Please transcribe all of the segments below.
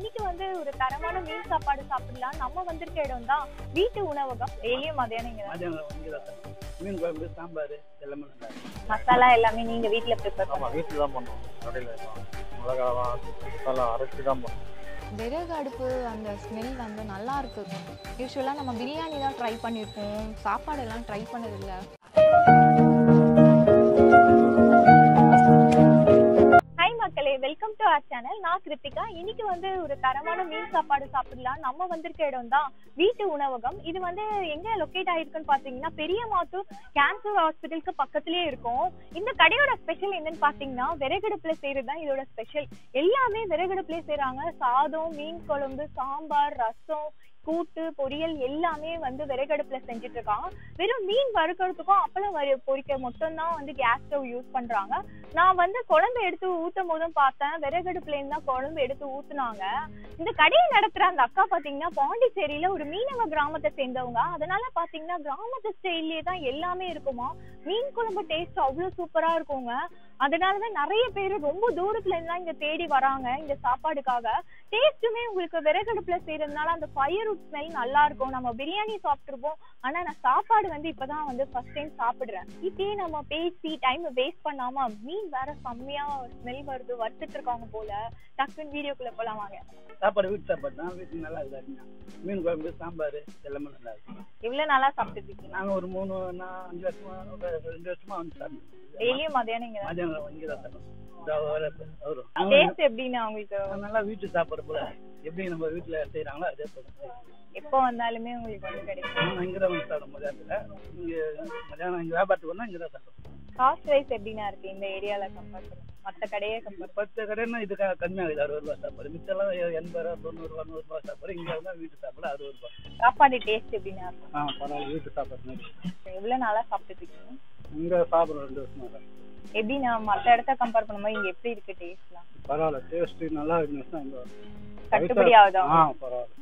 இன்னைக்கு வந்து ஒரு தரமான மீன் சாப்பாடு சாப்பிடலாம். நம்ம வந்திருக்க இடம் தான் வீட்டு உணவகம். டெய்லியும் மதியானம் மீன் குழம்பு, சாம்பார் எல்லாமே மசாலா எல்லாமே நீங்க வீட்ல ப்ரிப்பேர் பண்ணுவோம். வீட்டில் தான் பண்ணுவோம். கடையில் மிளகாவா மசாலா அரைச்சி தான் பண்ணுவோம். விறகு அடுப்பு அந்த ஸ்மெல் வந்து நல்லா இருக்குது. யூஸ்வலாக நம்ம பிரியாணி தான் ட்ரை பண்ணியிருக்கோம், சாப்பாடெல்லாம் ட்ரை பண்ணதில்லை. Welcome to our channel. நான் கிருத்திகா. இன்னைக்கு வந்து ஒரு தரமான மீன் சாப்பாடு சாப்பிடலாம். நம்ம வந்திருக்க இடம் தான் வீட்டு உணவகம். இது வந்து எங்க லொக்கேட் ஆயிருக்குன்னு பாத்தீங்கன்னா பெரிய மாத்தூர் கேன்சர் ஹாஸ்பிட்டலுக்கு பக்கத்துலயே இருக்கும். இந்த கடையோட ஸ்பெஷல் என்னன்னு பாத்தீங்கன்னா விறகடுப்புல செய்யறதுதான் இதோட ஸ்பெஷல். எல்லாமே விறகடுப்புல செய்யறாங்க. சாதம், மீன் குழம்பு, சாம்பார், ரசம், கூட்டு, பொரியல் எல்லாமே வந்து விறகடுப்புல செஞ்சுட்டு இருக்காங்க. வெறும் மீன் வறுக்கிறதுக்கும் அப்பளம் பொரிக்க மட்டும் தான் வந்து கேஸ் ஸ்டவ் யூஸ் பண்றாங்க. நான் வந்து குழம்பு எடுத்து ஊத்தும் போதும் பார்த்தேன், விறகடுப்புல இருந்து தான் குழம்பு எடுத்து ஊத்துனாங்க. இந்த கடையை நடத்துற அந்த அக்கா பாத்தீங்கன்னா பாண்டிச்சேரியில ஒரு மீனவ கிராமத்தை சேர்ந்தவங்க. அதனால பாத்தீங்கன்னா கிராமத்து ஸ்டைல்லயே தான் எல்லாமே இருக்குமா. மீன் குழம்பு டேஸ்ட் அவ்வளவு சூப்பரா இருக்குங்க. அதனாலதான் நிறைய பேரு ரொம்ப தூரத்துல இருந்தா இங்க தேடி வராங்க இந்த சாப்பாடுக்காக. டேஸ்ட்டுமே உங்களுக்கு விறகடுப்புல செய்யறதுனால அந்த ஃபயர் ஸ்மெல் நல்லா இருக்கும். நம்ம பிரியாணி சாப்பிட்டுருப்போம், ஆனா நான் சாப்பாடு வந்து இப்பதான் வந்து ஃபர்ஸ்ட் டைம் சாப்பிடுறேன். இப்பயே நம்ம பேசி டைம் வேஸ்ட் பண்ணாம, மீன் வேற செம்மையா ஸ்மெல் வருது, வறுத்துட்டு இருக்காங்க போல. டக்குன்னு வீடியோக்குள்ள போலாம் வாங்க. சாப்பாடு வீட்டு சாப்பாடு தான். வீட்டுக்கு நல்லா இருக்குங்க. மீன் குழம்பு, சாம்பார் எல்லாமே நல்லா இருக்கும். இவ்வளவு நல்லா சாப்பிட்டு இருக்கீங்க? நாங்க ஒரு 5 வருஷமா 2 வருஷமா வந்து சாப்பிடுவோம். டெய்லியும் மதியானம் இங்கதான் சாப்பிடுவோம். டேஸ்ட் எப்படின்னா உங்களுக்கு நல்லா வீட்டு சாப்பாடு போல எப்படி நம்ம வீட்டுல செய்யறாங்களோ அதே போல எப்போ வந்தாலுமே உங்களுக்கு வந்து கிடைக்கும். இங்கதான் வந்து சாப்பிடும். மதியானத்துல மதியானம் இங்க வியாபாரத்துக்கு வந்தா இங்கதான் சாப்பிடும். காஸ்ட் வைஸ் எப்படின்னா இருக்கு இந்த ஏரியால கம்பேர் பண்ணி மற்ற கடையே கம்பேர்? 10 கடைன்னா இது கம்மியாகுது. 60 ரூபாய் சாப்பாடு. மிச்செல்லாம் 80 ரூபா, 90 ரூபா, 100 ரூபாய் சாப்பாடு. இங்க வந்து வீட்டு சாப்பாடு 60 ரூபாய். சாப்பாடு டேஸ்ட் எப்படின்னா இருக்கும்? பரவாயில்ல. வீட்டு சாப்பாடு எவ்வளவு நாளா சாப்பிட்டு இருக்கீங்க? இங்க சாப்பிடுறோம் 2 வருஷமா தான். எப்படி நான் மற்ற இடத்த கம்பேர் பண்ணும்போது இங்க எப்படி இருக்கு டேஸ்ட்லாம்? பரவாயில்ல. டேஸ்ட் நல்லா இருந்துச்சுன்னா இங்க கட்டுப்படி ஆகுதா? பரவாயில்ல.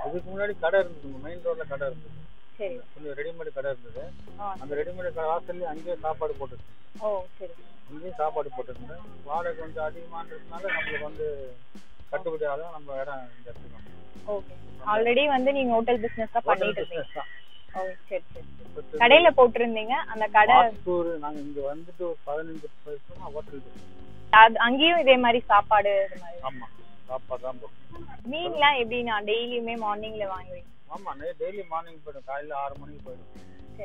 இதுக்கு முன்னாடி கடை இருந்தது, மெயின் ரோட்ல கடை இருந்தது. சரி. கொஞ்சம் ரெடிமேட் கடை இருந்தது. அந்த ரெடிமேட் வாசல்ல அங்கேயே சாப்பாடு போட்டுருந்தேன். ஓ சரி. இங்கேயும் சாப்பாடு போட்டுருந்தேன். வாடகை கொஞ்சம் அதிகமானதுனால நம்மளுக்கு வந்து கட்டுப்படி ஆகும். நம்ம இடம் இந்த எடுத்துக்கோங்க. ஓகே. ஆல்ரெடி வந்து நீங்க ஹோட்டல் பிசினஸ் தான் பண்ணிட்டு இருக்கீங்க? ஓ சரி சரி. கடையில போட்டுருந்தீங்க அந்த கடை? நாங்க இங்க வந்துட்டு ஒரு 15 வருஷமா ஹோட்டல் அங்கேயும் இதே மாதிரி சாப்பாடு? ஆமா, சாப்பாடு தான் போடுறோம். மீன்லாம் எப்படின்னா டெய்லியுமே மார்னிங்ல வாங்குவீங்க? ஆமா, டெய்லி மார்னிங் போயிடும். காலையில 6 மணிக்கு போயிடும்.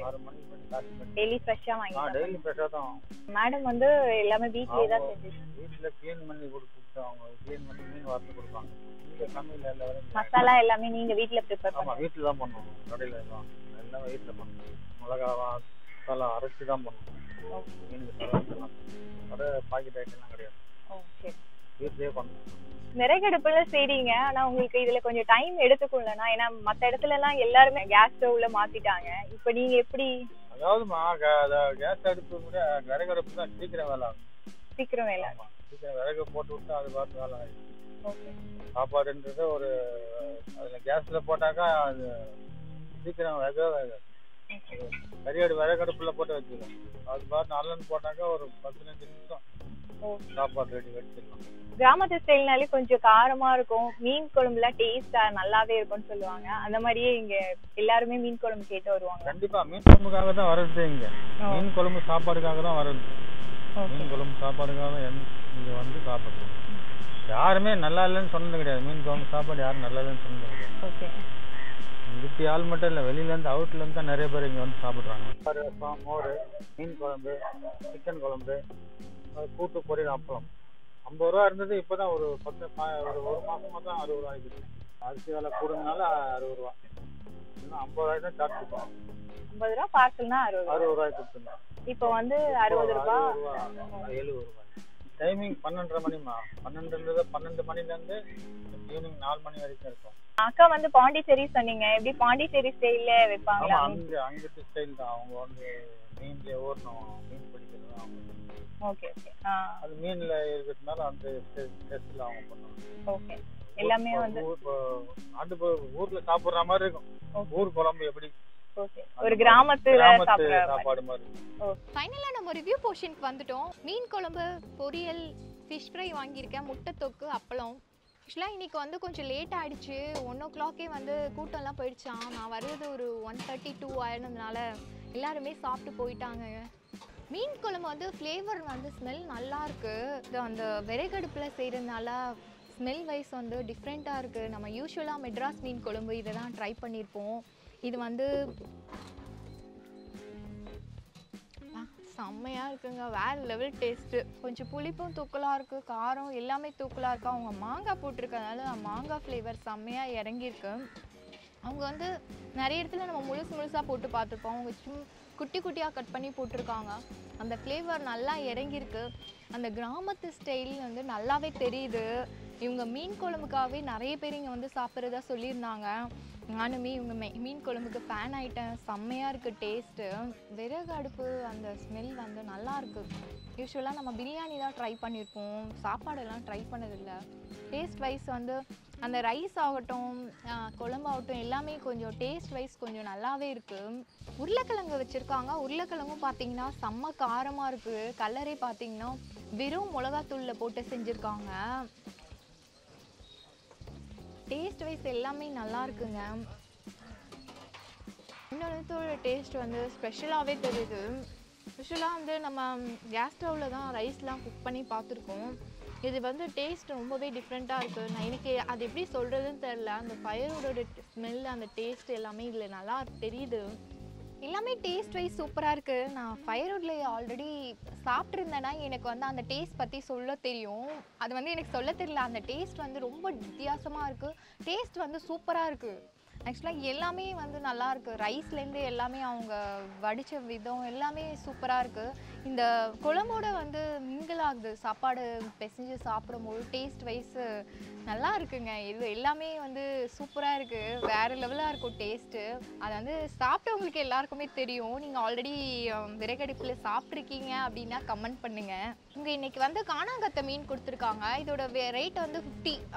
6 மணிக்கு போயிட்டு காசு பண்ணி டெய்லி ஃப்ரெஷ்ஷா வாங்கி? டெய்லி ஃப்ரெஷ்ஷா தான். மேடம் வந்து எல்லாமே வீட்லயே தான் செஞ்சு வீட்ல க்ளீன் பண்ணி கொடுத்து அவங்க க்ளீன் பண்ணி மீன் வறுத்து கொடுப்பாங்க. இங்க சமையல் எல்லாரும் மசாலா எல்லாமே நீங்க வீட்ல ப்ரிப்பேர் பண்ணுவீங்க? ஆமா, வீட்ல தான் பண்ணுவோம். கடையில எல்லாம் எல்லாமே வீட்ல பண்ணுவோம். மிளகாவா மசாலா அரைச்சி தான் பண்ணுவோம். மீனுக்கு எல்லாம் கடை பாக்கெட் ஐட்டம்லாம் கிடையாது. ஓ சரி. வீட்லயே பண்ணுவோம். விறகடுப்புல செய்றீங்க, ஆனா உங்களுக்கு இதுல கொஞ்சம் டைம் எடுத்துக்கும்லனா? ஏன்னா மத்த இடத்துல எல்லாம் எல்லாருமே கேஸ் ஸ்டவ்ல மாத்திட்டாங்க. இப்போ நீங்க எப்படி? அதாவதுமா கேஸ் அடுப்பு கூட விறகடுப்பு தான் சீக்கிரம் வேலை ஆகும். சீக்கிரம் வேலை? சீக்கிரம் விறகு போட்டு விட்டு அது பார்த்து வேலை ஆகும். ஓகே. சாப்பாடுன்றது ஒரு அதுல கேஸ்ல போட்டாக்கா அது சீக்கிரம் வேகாது. கறியாடு விறகடுப்புல போட்டு வச்சுக்கலாம். அது பார்த்து நல்லன்னு போட்டாக்கா ஒரு 15 நிமிஷம் சாப்பாடு ரெடி வச்சிடலாம். கிராமத்து ஸ்டைல்னாலே கொஞ்சம் காரமா இருக்கும். மீன் குழம்புல டேஸ்டா நல்லாவே இருக்கும்னு சொல்லுவாங்க. அந்த மாதிரியே இங்க எல்லாருமே மீன் குழம்பு கேட்டு வருவாங்க. கண்டிப்பா மீன் குழம்புக்காக தான் வர்றது. இங்க மீன் குழம்பு சாப்பாடுக்காக தான் வர்றது. மீன் குழம்பு சாப்பாடுக்காக தான் இங்க வந்து சாப்பிடுறோம். யாருமே நல்லா இல்லைன்னு சொன்னது கிடையாது. மீன் குழம்பு சாப்பாடு யாரும் நல்லா இல்லைன்னு சொன்னது கிடையாது. ஓகே. இதுக்கு ஆள் மட்டும் இல்லை, வெளியில இருந்து அவுட்ல இருந்து தான் நிறைய பேர் இங்க வந்து சாப்பிடுறாங்க. மோர், மீன் குழம்பு, சிக்கன் குழம்பு, கூட்டு, பொரியல், அப்பளம் 50 ரூபா இருந்தது. இப்பதான் ஒரு 1 மாசமா தான் 60 ரூபா ஆகிடுச்சு. அரிசி விலை கூடுனால 60 ரூபா. இன்னும் 50 ரூபாய் தான் சார்ஜ் பண்ணுவோம். 50 ரூபா பார்சல்னா 60 ரூபாய் கொடுத்துருந்தோம். இப்போ வந்து 60 ரூபா 70 ரூபாய். டைமிங் 12:30 மணிமா. 12 மணில இருந்து ஈவினிங் 4 மணி வரைக்கும் இருக்கும். அக்கா வந்து பாண்டிச்சேரி சொன்னீங்க, எப்படி பாண்டிச்சேரி ஸ்டைல்ல வைப்பாங்களா? அங்கிட்டு ஸ்டைல் தான். அவங்க வந்து மீன்ல ஓடணும், மீன் பிடிக்கிறது அவங்க. Okay okay. அது மீன்ல இருக்கிறதுனால அந்த டேஸ்ட்ல அவங்க பண்ணுவாங்க. ஓகே. எல்லாமே வந்து ஊர்ல சாப்பிடுற மாதிரி இருக்கும். ஊர் குழம்பு எப்படி ஒரு கிராமத்துல சாப்பாடு மாதிரி. ஃபைனலா நம்ம ரிவ்யூ போர்ஷனுக்கு வந்துட்டோம். மீன் குழம்பு, பொரியல், ஃபிஷ் ஃப்ரை வாங்கியிருக்கேன், முட்டை தொக்கு, அப்பளம். ஆக்சுவலாக இன்றைக்கி வந்து கொஞ்சம் லேட் ஆகிடுச்சு. 1 o'clock வந்து கூட்டம்லாம் போயிடுச்சான். நான் வர்றது ஒரு 1:32 ஆயிடுனதுனால எல்லாருமே சாப்பிட்டு போயிட்டாங்க. மீன் குழம்பு வந்து ஃப்ளேவர் வந்து ஸ்மெல் நல்லாயிருக்கு. இது அந்த விறகடுப்பில் செய்கிறதுனால ஸ்மெல் வைஸ் வந்து டிஃப்ரெண்ட்டாக இருக்குது. நம்ம யூஸ்வலாக மெட்ராஸ் மீன் குழம்பு இதை தான் ட்ரை பண்ணியிருப்போம். இது வந்து செம்மையாக இருக்குங்க. வேறு லெவல் டேஸ்ட்டு. கொஞ்சம் புளிப்பும் தூக்கலாக இருக்குது, காரம் எல்லாமே தூக்கலாக இருக்குது. அவங்க மாங்காய் போட்டிருக்கனால மாங்காய் ஃப்ளேவர் செம்மையாக இறங்கியிருக்கு. அவங்க வந்து நிறைய இடத்துல நம்ம முழுசாக போட்டு பார்த்துருப்போம். அவங்க குட்டி குட்டியாக கட் பண்ணி போட்டிருக்காங்க. அந்த ஃப்ளேவர் நல்லா இறங்கியிருக்கு. அந்த கிராமத்து ஸ்டைல் வந்து நல்லாவே தெரியுது. இவங்க மீன் குழம்புக்காகவே நிறைய பேர் இங்கே வந்து சாப்பிட்றதா சொல்லியிருந்தாங்க. நானுமே இவங்க மீன் குழம்புக்கு ஃபேன் ஆகிட்டேன். செம்மையாக இருக்குது டேஸ்ட்டு. விறகு அடுப்பு அந்த ஸ்மெல் வந்து நல்லாயிருக்கு. யூஸ்வலாக நம்ம பிரியாணி தான் ட்ரை பண்ணியிருப்போம், சாப்பாடெல்லாம் ட்ரை பண்ணதில்லை. டேஸ்ட் வைஸ் வந்து அந்த ரைஸ் ஆகட்டும், குழம்பாகட்டும் எல்லாமே கொஞ்சம் டேஸ்ட் வைஸ் கொஞ்சம் நல்லாவே இருக்குது. உருளைக்கிழங்கு வச்சுருக்காங்க. உருளைக்கிழங்கும் பார்த்திங்கன்னா செம்ம காரமாக இருக்குது. கலரே பார்த்திங்கன்னா வெறும் மிளகாத்தூளில் போட்டு செஞ்சுருக்காங்க. டேஸ்ட் வைஸ் எல்லாமே நல்லா இருக்குங்க. இன்னொரு டேஸ்ட் வந்து ஸ்பெஷலாகவே தெரியுது. ஸ்பெஷலாக வந்து நம்ம கேஸ் ஸ்டவ்வில் தான் ரைஸ்லாம் குக் பண்ணி பார்த்துருக்கோம். இது வந்து டேஸ்ட் ரொம்பவே டிஃப்ரெண்ட்டாக இருக்குது. நான் எனக்கு அது எப்படி சொல்கிறதுன்னு தெரில. அந்த ஃபயரோட ஸ்மெல், அந்த டேஸ்ட் எல்லாமே இதில் நல்லா தெரியுது. எல்லாமே டேஸ்ட் வைஸ் சூப்பராக இருக்குது. நான் ஃபயர்வுட்டில் ஆல்ரெடி சாப்பிட்ருந்தேன்னா எனக்கு வந்து அந்த டேஸ்ட் பற்றி சொல்ல தெரியும். அது வந்து எனக்கு சொல்ல தெரியல. அந்த டேஸ்ட் வந்து ரொம்ப வித்தியாசமாக இருக்குது. டேஸ்ட் வந்து சூப்பராக இருக்குது. ஆக்சுவலாக எல்லாமே வந்து நல்லாயிருக்கு. ரைஸ்லேருந்து எல்லாமே அவங்க வடித்த விதம் எல்லாமே சூப்பராக இருக்குது. இந்த குழம்போட வந்து மிங்கிள் ஆகுது. சாப்பாடு பிசைஞ்சு சாப்பிடும்போது டேஸ்ட் வைஸு நல்லா இருக்குங்க. இது எல்லாமே வந்து சூப்பராக இருக்குது. வேறு லெவலாக இருக்கும் டேஸ்ட்டு. அது வந்து சாப்பிட்டவங்களுக்கு எல்லாருக்குமே தெரியும். நீங்கள் ஆல்ரெடி விறகடுப்பில் சாப்பிட்ருக்கீங்க அப்படின்னா கமெண்ட் பண்ணுங்கள். இங்கே இன்றைக்கி வந்து காணாங்கத்தை மீன் கொடுத்துருக்காங்க. இதோட ரேட் வந்து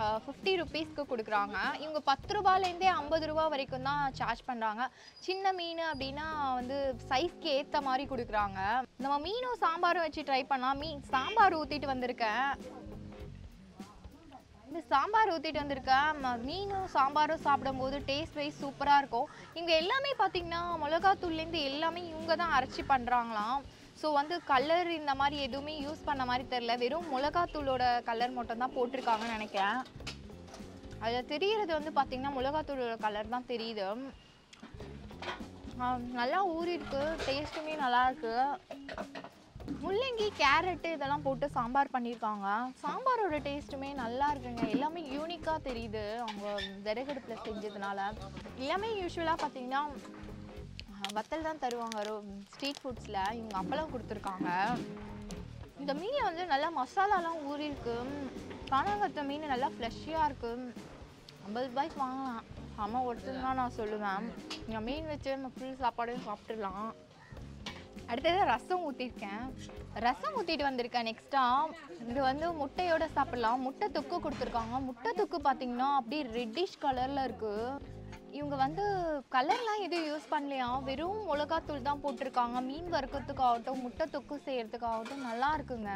50 rupeesக்கு கொடுக்குறாங்க. இவங்க 10 ரூபாலேருந்தே 50 ரூபா வரைக்கும் தான் சார்ஜ் பண்ணுறாங்க. சின்ன மீன் அப்படின்னா வந்து சைஸ்க்கு ஏற்ற மாதிரி கொடுக்குறாங்க. நம்ம மீனும் சாம்பாரும் வச்சு ட்ரை பண்ணலாம். சாம்பார் ஊற்றிட்டு வந்திருக்கேன். இந்த சாம்பார் ஊற்றிட்டு வந்திருக்கேன். மீனும் சாம்பாரும் சாப்பிடும்போது டேஸ்ட் வைஸ் சூப்பராக இருக்கும். இங்கே எல்லாமே பார்த்திங்கன்னா மிளகாத்தூள்லேருந்து எல்லாமே இவங்க தான் அரைச்சி பண்ணுறாங்களாம். ஸோ வந்து கலர் இந்த மாதிரி எதுவுமே யூஸ் பண்ண மாதிரி தெரில. வெறும் மிளகாத்தூளோட கலர் மட்டும் தான் போட்டிருக்காங்கன்னு நினைக்கிறேன். அதில் தெரிகிறது வந்து பார்த்திங்கன்னா மிளகாத்தூளோட கலர் தான் தெரியுது. நல்லா ஊறி இருக்குது. டேஸ்ட்டுமே நல்லாயிருக்கு. முள்ளங்கி, கேரட்டு இதெல்லாம் போட்டு சாம்பார் பண்ணியிருக்காங்க. சாம்பாரோட டேஸ்ட்டுமே நல்லா இருக்குங்க. எல்லாமே யூனிக்காக தெரியுது அவங்க விறகடுப்பில் செஞ்சதுனால. எல்லாமே யூஸ்வலாக பார்த்திங்கன்னா வத்தல் தான் தருவாங்க ஸ்ட்ரீட் ஃபுட்ஸில். இவங்க அப்பளம் கொடுத்துருக்காங்க. இந்த மீன் வந்து நல்லா மசாலாலாம் ஊறி இருக்கு. காணாங்கத்தை மீன் நல்லா ஃப்ரெஷ்ஷாக இருக்குது. 50 ரூபாய்க்கு வாங்கலாம். செம்ம ஒருத்தர் தான் நான் சொல்லுவேன். நீங்கள் மீன் வச்சு நம்ம ஃபுல் சாப்பாடையும் சாப்பிட்றலாம். அடுத்தது ரசம் ஊற்றிருக்கேன். ரசம் ஊற்றிட்டு வந்திருக்கேன். நெக்ஸ்ட்டாக இது வந்து முட்டையோடு சாப்பிட்லாம். முட்டை தொக்கு கொடுத்துருக்காங்க. முட்டை தொக்கு பார்த்திங்கன்னா அப்படியே ரெட்டிஷ் கலரில் இருக்குது. இவங்க வந்து கலர்லாம் எதுவும் யூஸ் பண்ணலையா, வெறும் மிளகாத்தூள் தான் போட்டிருக்காங்க. மீன் வறுக்கிறதுக்காகட்டும் முட்டை தொக்கு செய்கிறதுக்காகட்டும் நல்லா இருக்குங்க.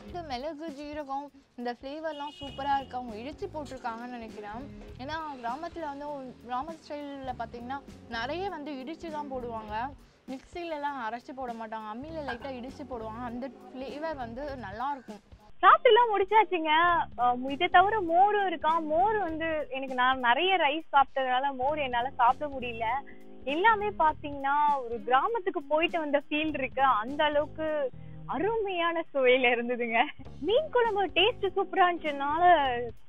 இந்த மிளகு, ஜீரகம் இந்த ஃப்ளேவர்லாம் சூப்பராக இருக்குது. அவங்க இடித்து போட்டிருக்காங்கன்னு நினைக்கிறேன். ஏன்னா கிராமத்தில் வந்து கிராம ஸ்டைலில் பார்த்திங்கன்னா நிறைய வந்து இடித்து தான் போடுவாங்க. மிக்சிலலாம் அரைச்சி போட மாட்டாங்க. அம்மியில் லைட்டாக இடித்து போடுவாங்க. அந்த ஃப்ளேவர் வந்து நல்லாயிருக்கும். சாப்பிட்டுலாம் முடிச்சாச்சுங்க. இதை தவிர மோரும் இருக்கா. மோர் வந்து நான் நிறைய ரைஸ் சாப்பிட்டதுனால மோர் என்னால் சாப்பிட முடியல. எல்லாமே பார்த்தீங்கன்னா ஒரு கிராமத்துக்கு போயிட்டு வந்த ஃபீல் இருக்கு. அந்த அளவுக்கு அருமையான சுவையில இருந்ததுங்க. மீன் குழம்பு டேஸ்ட் சூப்பரா இருந்துச்சுனால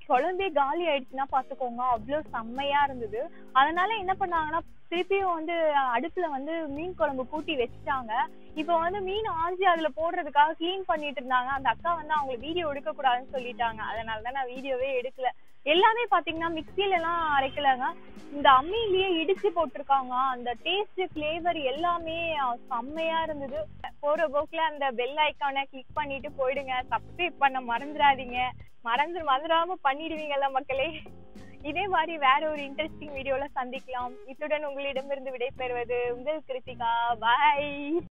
குழம்பே காலி ஆயிடுச்சுன்னா பாத்துக்கோங்க. அவ்வளவு செம்மையா இருந்தது. அதனால என்ன பண்ணாங்கன்னா திருப்பியும் வந்து அடுப்புல வந்து மீன் குழம்பு கூட்டி வச்சுட்டாங்க. இப்ப வந்து மீன் ஆஞ்சி அதுல போடுறதுக்காக கிளீன் பண்ணிட்டு இருந்தாங்க. அந்த அக்கா வந்து அவங்களை வீடியோ எடுக்க கூடாதுன்னு சொல்லிட்டாங்க. அதனாலதான் நான் வீடியோவே எடுக்கல. எல்லாமே பாத்தீங்கன்னா மிக்சில எல்லாம் அரைக்கலங்க. இந்த அம்மியிலேயே இடிச்சு போட்டிருக்காங்க. அந்த டேஸ்ட் ஃபிளேவர் எல்லாமே செம்மையா இருந்தது. போற போக்குல அந்த பெல் ஐக்கானை கிளிக் பண்ணிட்டு போயிடுங்க. சப்ஸ்கிரைப் பண்ண மறந்துடாதீங்க. மறந்துடாம பண்ணிடுவீங்கல்ல மக்களே. இதே மாதிரி வேற ஒரு இன்ட்ரெஸ்டிங் வீடியோல சந்திக்கலாம். இத்துடன் உங்களிடமிருந்து விடைபெறுவது உங்கள் கிருத்திகா. பாய்.